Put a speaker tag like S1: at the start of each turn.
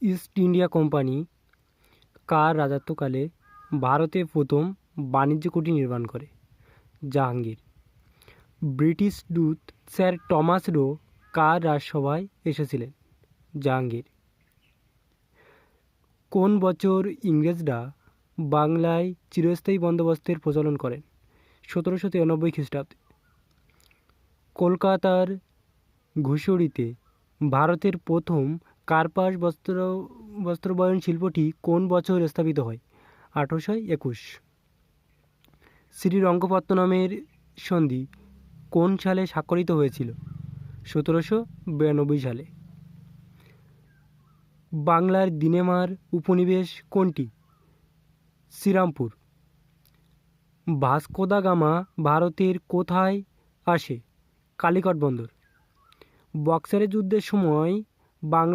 S1: East India company কার রাজত্বকালে ভারতে প্রথম বাণিজ্য কুঠি নির্মাণ করে? জাহাঙ্গীর। ব্রিটিশ দূত স্যার টমাস রো কার রাজসভায় এসেছিলেন? জাহাঙ্গীর। কোন বছর ইংরেজরা বাংলায় চিরস্থায়ী বন্দোবস্তের প্রচলন করেন? 1793 খ্রিস্টাব্দে। কলকাতার ঘুষুরিতে ভারতের প্রথম কার্পাস বস্ত্রবয়ন শিল্পটি কোন বছর স্থাপিত হয়? 1821। শ্রীরঙ্গপত্তনমের সন্ধি কোন সালে স্বাক্ষরিত হয়েছিল? 1792 সালে। বাংলার দিনেমার উপনিবেশ কোনটি? শ্রীরামপুর। ভাস্কো দা গামা ভারতের কোথায় আসে? কালিকট বন্দর। বক্সারের যুদ্ধের সময় বাংলা